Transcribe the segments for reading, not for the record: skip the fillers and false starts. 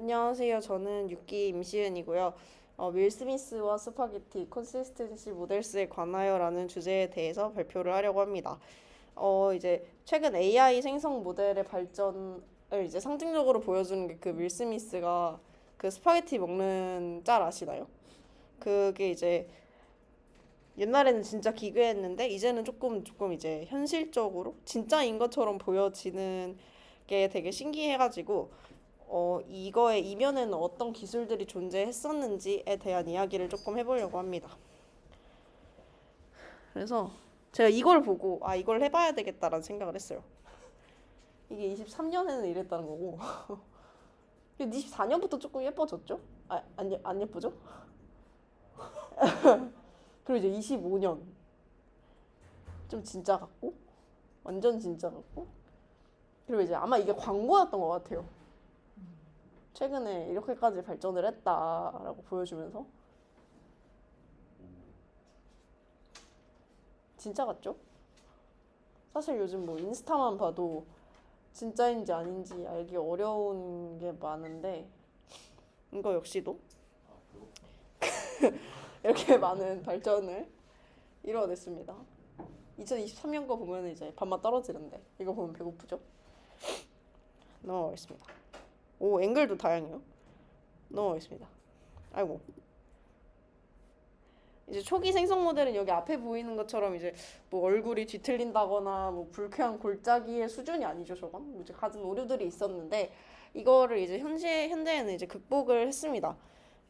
안녕하세요. 저는 6기 임시은이고요. 윌 스미스와 스파게티 컨시스텐시 모델스에 관하여라는 주제에 대해서 발표를 하려고 합니다. 이제 최근 AI 생성 모델의 발전을 이제 상징적으로 보여주는 게 그 윌 스미스가 그 스파게티 먹는 짤 아시나요? 그게 이제 옛날에는 진짜 기괴했는데 이제는 조금 이제 현실적으로 진짜인 것처럼 보여지는 게 되게 신기해가지고 이거의 이면에는 어떤 기술들이 존재했었는지에 대한 이야기를 조금 해보려고 합니다. 그래서 제가 이걸 보고 이걸 해봐야 되겠다라는 생각을 했어요. 이게 23년에는 이랬다는 거고 24년부터 조금 예뻐졌죠? 안 예쁘죠? 그리고 이제 25년 좀 진짜 같고 완전 진짜 같고 그리고 이제 아마 이게 광고였던 것 같아요. 최근에 이렇게까지 발전을 했다라고 보여주면서 진짜 같죠? 사실 요즘 뭐 인스타만 봐도 진짜인지 아닌지 알기 어려운 게 많은데 이거 역시도 이렇게 많은 발전을 이뤄냈습니다. 2023년 거 보면 이제 밥맛 떨어지는데 이거 보면 배고프죠? 넘어가겠습니다. 오, 앵글도 다양해요. 넘어가겠습니다. 아이고. 이제 초기 생성 모델은 여기 앞에 보이는 것처럼 이제 뭐 얼굴이 뒤틀린다거나 뭐 불쾌한 골짜기의 수준이 아니죠, 저건. 이제 갖은 오류들이 있었는데 이거를 이제 현재에는 이제 극복을 했습니다.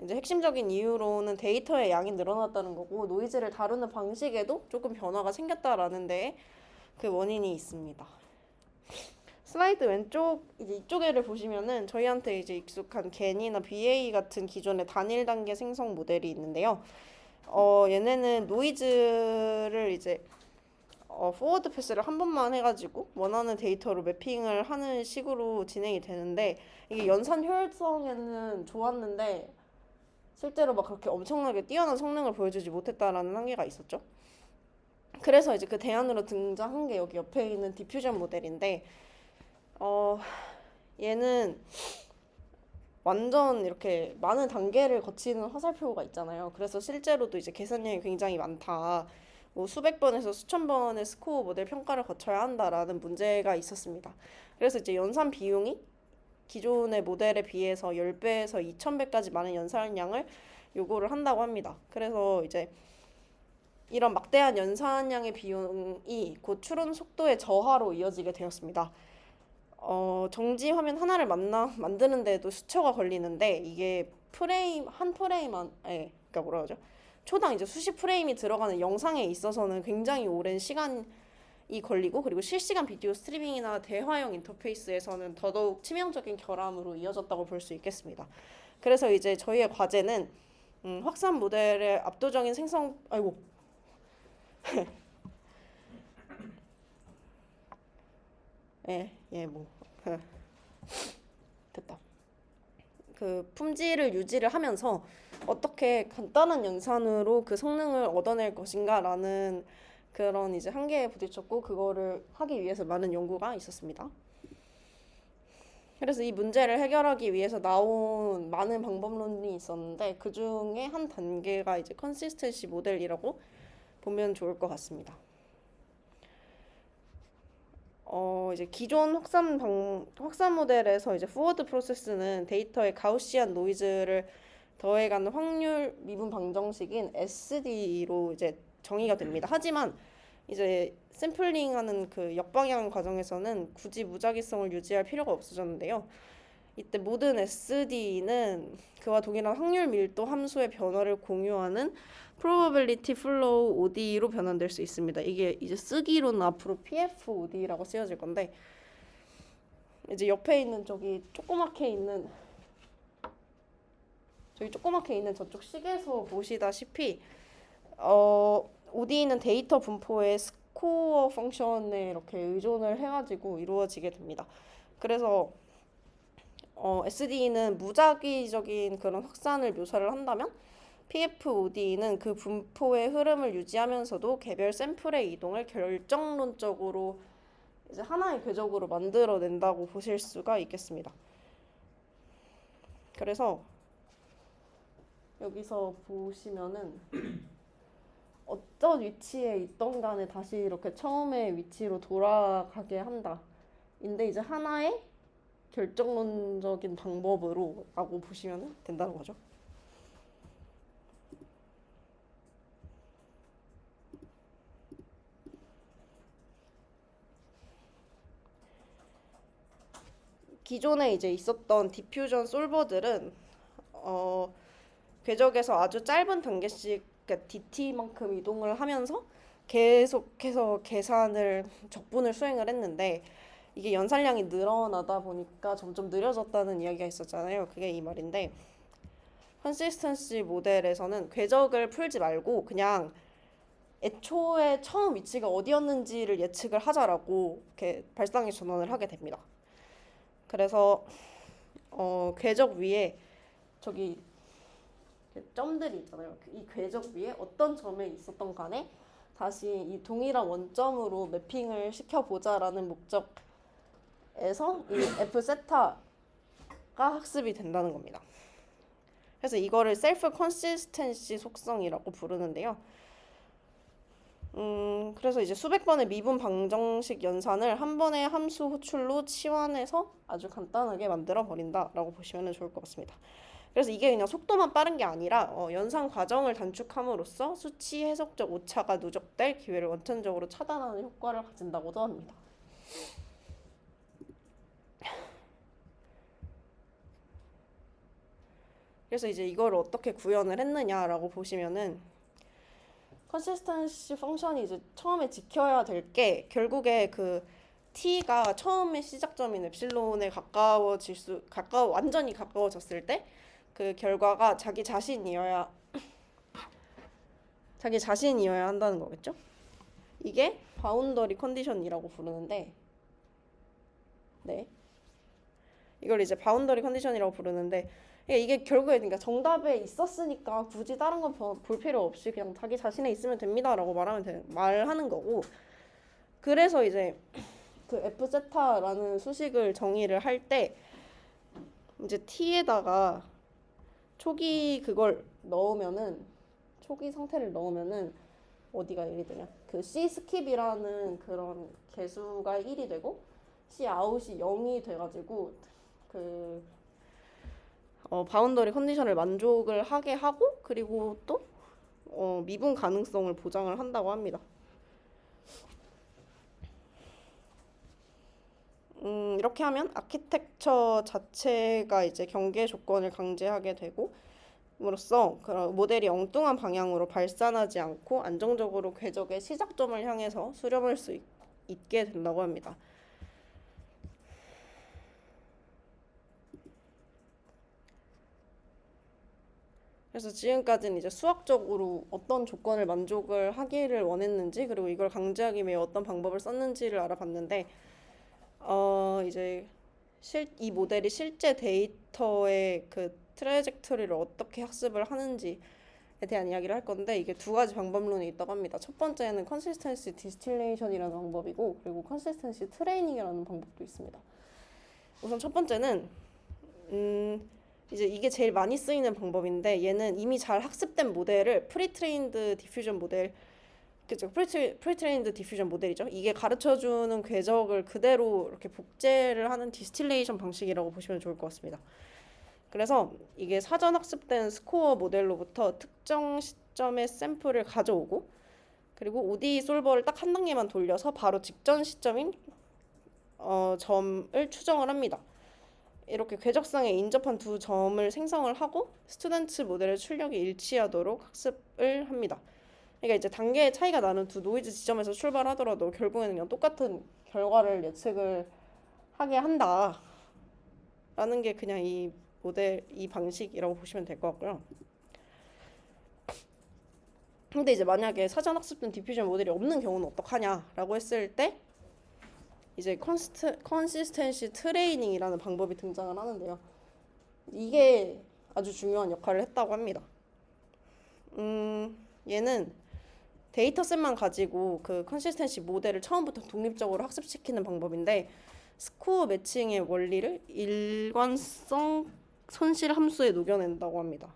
이제 핵심적인 이유로는 데이터의 양이 늘어났다는 거고 노이즈를 다루는 방식에도 조금 변화가 생겼다라는 데에 그 원인이 있습니다. 슬라이드 왼쪽 이제 이쪽에를 보시면은 저희한테 이제 익숙한 겐이나 BA 같은 기존의 단일 단계 생성 모델이 있는데요. 얘네는 노이즈를 이제 포워드 패스를 한 번만 해가지고 원하는 데이터로 매핑을 하는 식으로 진행이 되는데 이게 연산 효율성에는 좋았는데 실제로 막 그렇게 엄청나게 뛰어난 성능을 보여주지 못했다라는 한계가 있었죠. 그래서 이제 그 대안으로 등장한 게 여기 옆에 있는 디퓨전 모델인데 얘는 완전 이렇게 많은 단계를 거치는 화살표가 있잖아요. 그래서 실제로도 이제 계산량이 굉장히 많다. 뭐 수백 번에서 수천 번의 스코어 모델 평가를 거쳐야 한다라는 문제가 있었습니다. 그래서 이제 연산 비용이 기존의 모델에 비해서 10배에서 2000배까지 많은 연산량을 요구를 한다고 합니다. 그래서 이제 이런 막대한 연산량의 비용이 곧 추론 속도의 저하로 이어지게 되었습니다. 정지 화면 하나를 만드는데도 수초가 걸리는데 이게 한 프레임 그러니까 뭐라 그러죠? 초당 이제 수십 프레임이 들어가는 영상에 있어서는 굉장히 오랜 시간이 걸리고 그리고 실시간 비디오 스트리밍이나 대화형 인터페이스에서는 더더욱 치명적인 결함으로 이어졌다고 볼 수 있겠습니다. 그래서 이제 저희의 과제는 확산 모델의 압도적인 뭐 됐다. 그 품질을 유지를 하면서 어떻게 간단한 연산으로 그 성능을 얻어낼 것인가라는 그런 이제 한계에 부딪혔고 그거를 하기 위해서 많은 연구가 있었습니다. 그래서 이 문제를 해결하기 위해서 나온 많은 방법론이 있었는데 그 중에 한 단계가 이제 컨시스텐시 모델이라고 보면 좋을 것 같습니다. 이제 기존 확산 모델에서 이제 포워드 프로세스는 데이터의 가우시안 노이즈를 더해가는 확률 미분 방정식인 SD로 이제 정의가 됩니다. 하지만 이제 샘플링하는 그 역방향 과정에서는 굳이 무작위성을 유지할 필요가 없어졌는데요. 이때 모든 SD는 그와 동일한 확률 밀도 함수의 변화를 공유하는 probability flow ODE로 변환될 수 있습니다. 이게 이제 쓰기로는 앞으로 PFOD라고 쓰여질 건데 이제 옆에 있는 저기 조그맣게 있는 저쪽 식에서 보시다시피 ODE는 데이터 분포의 스코어 펑션에 이렇게 의존을 해가지고 이루어지게 됩니다. 그래서 SD는 무작위적인 그런 확산을 묘사를 한다면 PFOD는 그 분포의 흐름을 유지하면서도 개별 샘플의 이동을 결정론적으로 이제 하나의 궤적으로 만들어낸다고 보실 수가 있겠습니다. 그래서 여기서 보시면은 어떤 위치에 있던 간에 다시 이렇게 처음의 위치로 돌아가게 한다. 인데 이제 하나의 결정론적인 방법으로 라고 보시면 된다는 거죠. 기존에 이제 있었던 디퓨전 솔버들은 궤적에서 아주 짧은 단계씩 그러니까 DT만큼 이동을 하면서 계속해서 계산을 적분을 수행을 했는데 이게 연산량이 늘어나다 보니까 점점 느려졌다는 이야기가 있었잖아요. 그게 이 말인데 컨시스턴시 모델에서는 궤적을 풀지 말고 그냥 애초에 처음 위치가 어디였는지를 예측을 하자라고 이렇게 발상의 전환을 하게 됩니다. 그래서 궤적 위에 저기 점들이 있잖아요. 이 궤적 위에 어떤 점에 있었던 간에 다시 이 동일한 원점으로 매핑을 시켜보자라는 목적에서 이 F 세타가 학습이 된다는 겁니다. 그래서 이거를 셀프 컨시스텐시 속성이라고 부르는데요. 그래서 이제 수백 번의 미분 방정식 연산을 한 번의 함수 호출로 치환해서 아주 간단하게 만들어 버린다라고 보시면 좋을 것 같습니다. 그래서 이게 그냥 속도만 빠른 게 아니라 연산 과정을 단축함으로써 수치 해석적 오차가 누적될 기회를 원천적으로 차단하는 효과를 가진다고도 합니다. 그래서 이제 이걸 어떻게 구현을 했느냐라고 보시면은 컨시스턴시 펑션이 이제 처음에 지켜야 될 게 결국에 그 t가 처음의 시작점인 엡실론에 완전히 가까워졌을 때 그 결과가 자기 자신이어야 한다는 거겠죠? 이게 바운더리 컨디션이라고 부르는데, 네, 이걸 이제 바운더리 컨디션이라고 부르는데 이게 결국에 그러니까 정답에 있었으니까 굳이 다른 건 볼 필요 없이 그냥 자기 자신에 있으면 됩니다라고 말하는 거고. 그래서 이제 그 F 세타라는 수식을 정의를 할 때 이제 t에다가 초기 상태를 넣으면은 어디가 1이 되냐? 그 C 스킵이라는 그런 개수가 1이 되고 C 아웃이 0이 돼가지고 그 바운더리 컨디션을 만족을 하게 하고 그리고 또 미분 가능성을 보장을 한다고 합니다. 이렇게 하면 아키텍처 자체가 이제 경계 조건을 강제하게 되고 으로써 그런 모델이 엉뚱한 방향으로 발산하지 않고 안정적으로 궤적의 시작점을 향해서 수렴할 수 있게 된다고 합니다. 그래서 지금까지는 이제 수학적으로 어떤 조건을 만족을 하기를 원했는지 그리고 이걸 강제하기 위해 어떤 방법을 썼는지를 알아봤는데 이제 이 모델이 실제 데이터의 그 트래젝터리를 어떻게 학습을 하는지에 대한 이야기를 할 건데 이게 두 가지 방법론이 있다고 합니다. 첫 번째는 컨시스턴시 디스틸레이션이라는 방법이고 그리고 컨시스턴시 트레이닝이라는 방법도 있습니다. 우선 첫 번째는 이제 이게 제일 많이 쓰이는 방법인데 얘는 이미 잘 학습된 모델을 프리트레인드 디퓨전 모델 그죠? 프리트레인드 디퓨전 모델이죠. 이게 가르쳐주는 궤적을 그대로 이렇게 복제를 하는 디스틸레이션 방식이라고 보시면 좋을 것 같습니다. 그래서 이게 사전 학습된 스코어 모델로부터 특정 시점의 샘플을 가져오고 그리고 ODE 솔버를 딱 한 단계만 돌려서 바로 직전 시점인 점을 추정을 합니다. 이렇게 궤적상에 인접한 두 점을 생성을 하고 스튜던트 모델의 출력이 일치하도록 학습을 합니다. 그러니까 이제 단계의 차이가 나는 두 노이즈 지점에서 출발하더라도 결국에는 그냥 똑같은 결과를 예측을 하게 한다 라는 게 그냥 이 방식이라고 보시면 될 것 같고요. 근데 이제 만약에 사전 학습된 디퓨전 모델이 없는 경우는 어떡하냐라고 했을 때 이제 컨시스텐시 트레이닝이라는 방법이 등장을 하는데요. 이게 아주 중요한 역할을 했다고 합니다. 얘는 데이터셋만 가지고 그 컨시스텐시 모델을 처음부터 독립적으로 학습시키는 방법인데 스코어 매칭의 원리를 일관성 손실 함수에 녹여낸다고 합니다.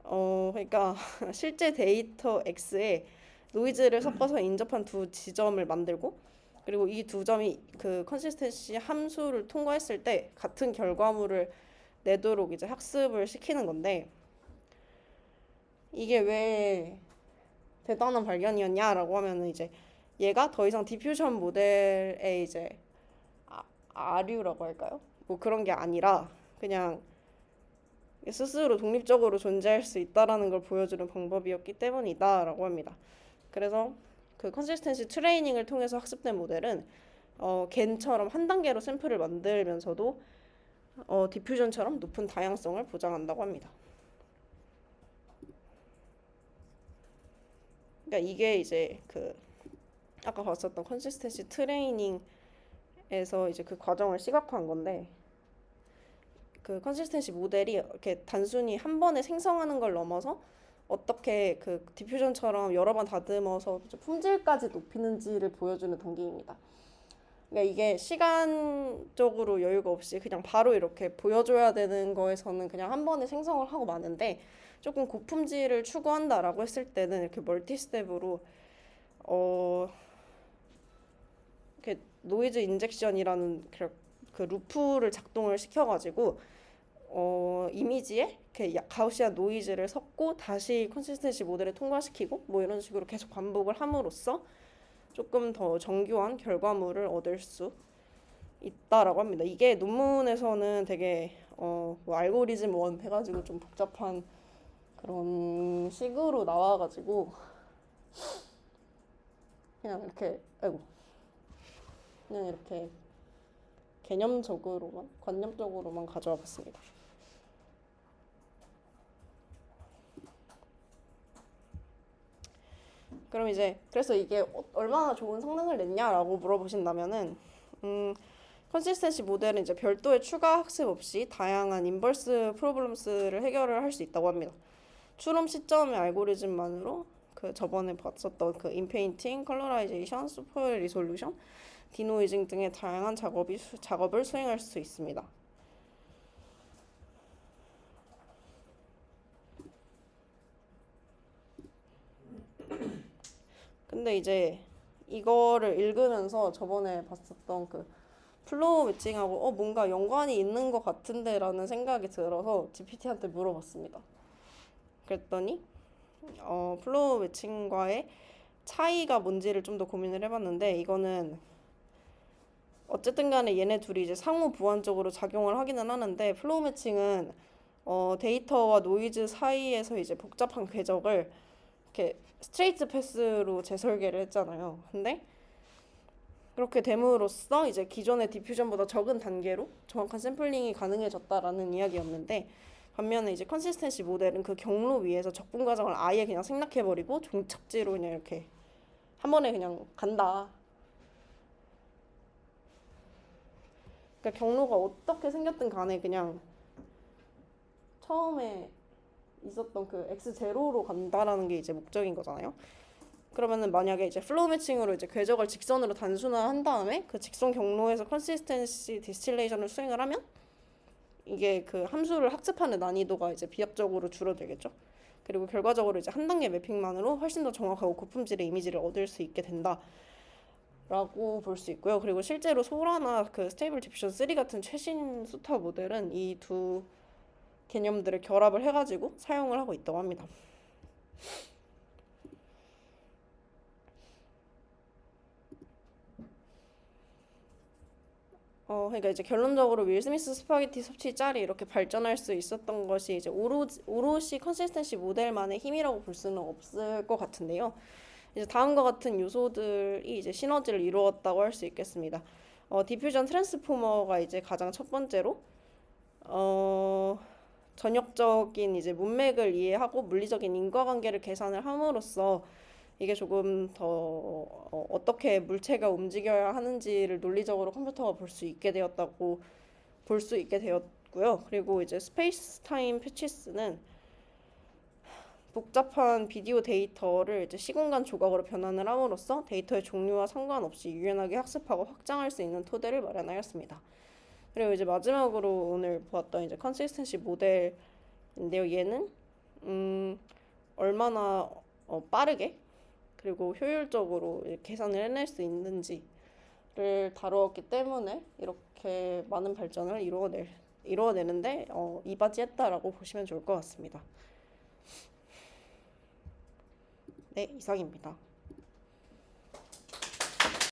그러니까 실제 데이터 X에 노이즈를 섞어서 인접한 두 지점을 만들고, 그리고 이 두 점이 그 컨시스텐시 함수를 통과했을 때 같은 결과물을 내도록 이제 학습을 시키는 건데, 이게 왜 대단한 발견이었냐라고 하면은 이제 얘가 더 이상 디퓨전 모델의 이제 아류라고 할까요? 뭐 그런 게 아니라 그냥 스스로 독립적으로 존재할 수 있다라는 걸 보여주는 방법이었기 때문이다라고 합니다. 그래서 그 컨시스텐시 트레이닝을 통해서 학습된 모델은 겐처럼 한 단계로 샘플을 만들면서도 디퓨전처럼 높은 다양성을 보장한다고 합니다. 그러니까 이게 이제 그 아까 봤었던 컨시스텐시 트레이닝에서 이제 그 과정을 시각화한 건데, 그 컨시스텐시 모델이 이렇게 단순히 한 번에 생성하는 걸 넘어서 어떻게 그 디퓨전처럼 여러 번 다듬어서 품질까지 높이는지를 보여주는 단계입니다. 그러니까 이게 시간적으로 여유가 없이 그냥 바로 이렇게 보여줘야 되는 거에서는 그냥 한 번에 생성을 하고 마는데, 조금 고품질을 추구한다라고 했을 때는 이렇게 멀티 스텝으로 이렇게 노이즈 인젝션이라는 그 루프를 작동을 시켜가지고 이미지에 이렇게 가우시안 노이즈를 섞고 다시 컨시스텐시 모델에 통과시키고 뭐 이런 식으로 계속 반복을 함으로써 조금 더 정교한 결과물을 얻을 수 있다라고 합니다. 이게 논문에서는 되게 뭐 알고리즘 원 해가지고 좀 복잡한 그런 식으로 나와가지고 그냥 이렇게 개념적으로만, 관념적으로만 가져와 봤습니다. 그럼 이제 그래서 이게 얼마나 좋은 성능을 냈냐라고 물어보신다면은 컨시스텐시 모델은 이제 별도의 추가 학습 없이 다양한 인버스 프로블럼스를 해결을 할 수 있다고 합니다. 추론 시점의 알고리즘만으로 그 저번에 봤었던 그 인페인팅, 컬러라이제이션, 슈퍼 리솔루션, 디노이징 등의 다양한 작업을 수행할 수 있습니다. 근데 이제 이거를 읽으면서 저번에 봤었던 그 플로우 매칭하고 뭔가 연관이 있는 것 같은데라는 생각이 들어서 GPT한테 물어봤습니다. 그랬더니 플로우 매칭과의 차이가 뭔지를 좀 더 고민을 해봤는데, 이거는 어쨌든 간에 얘네 둘이 이제 상호 보완적으로 작용을 하기는 하는데, 플로우 매칭은 데이터와 노이즈 사이에서 이제 복잡한 궤적을 이렇게 스트레이트 패스로 재설계를 했잖아요. 근데 그렇게 됨으로써 이제 기존의 디퓨전보다 적은 단계로 정확한 샘플링이 가능해졌다라는 이야기였는데, 반면에 이제 컨시스텐시 모델은 그 경로 위에서 적분 과정을 아예 그냥 생략해버리고 종착지로 그냥 이렇게 한 번에 그냥 간다. 그러니까 경로가 어떻게 생겼든 간에 그냥 처음에 있었던 그 x0로 간다라는 게 이제 목적인 거잖아요. 그러면은 만약에 이제 플로우 매칭으로 이제 궤적을 직선으로 단순화한 다음에 그 직선 경로에서 컨시스텐시 디스틸레이션을 수행을 하면 이게 그 함수를 학습하는 난이도가 이제 비약적으로 줄어들겠죠. 그리고 결과적으로 이제 한 단계 매핑만으로 훨씬 더 정확하고 고품질의 이미지를 얻을 수 있게 된다라고 볼 수 있고요. 그리고 실제로 소라나 그 스테이블 디퓨전 3 같은 최신 수타 모델은 이 두 개념들을 결합을 해가지고 사용을 하고 있다고 합니다. 그러니까 이제 결론적으로 윌 스미스 스파게티 섭취 짤이 이렇게 발전할 수 있었던 것이 이제 오롯이 컨시스텐시 모델만의 힘이라고 볼 수는 없을 것 같은데요. 이제 다음과 같은 요소들이 이제 시너지를 이루었다고 할 수 있겠습니다. 디퓨전 트랜스포머가 이제 가장 첫 번째로 전역적인 이제 문맥을 이해하고 물리적인 인과관계를 계산을 함으로써 이게 조금 더 어떻게 물체가 움직여야 하는지를 논리적으로 컴퓨터가 볼 수 있게 되었다고 볼 수 있게 되었고요. 그리고 이제 스페이스 타임 패치스는 복잡한 비디오 데이터를 이제 시공간 조각으로 변환을 함으로써 데이터의 종류와 상관없이 유연하게 학습하고 확장할 수 있는 토대를 마련하였습니다. 그리고 이제 마지막으로 오늘 보았던 이제 컨시스텐시 모델인데요. 얘는 얼마나 빠르게 그리고 효율적으로 계산을 해낼 수 있는지를 다루었기 때문에 이렇게 많은 발전을 이루어내는데 이바지했다라고 보시면 좋을 것 같습니다. 네, 이상입니다.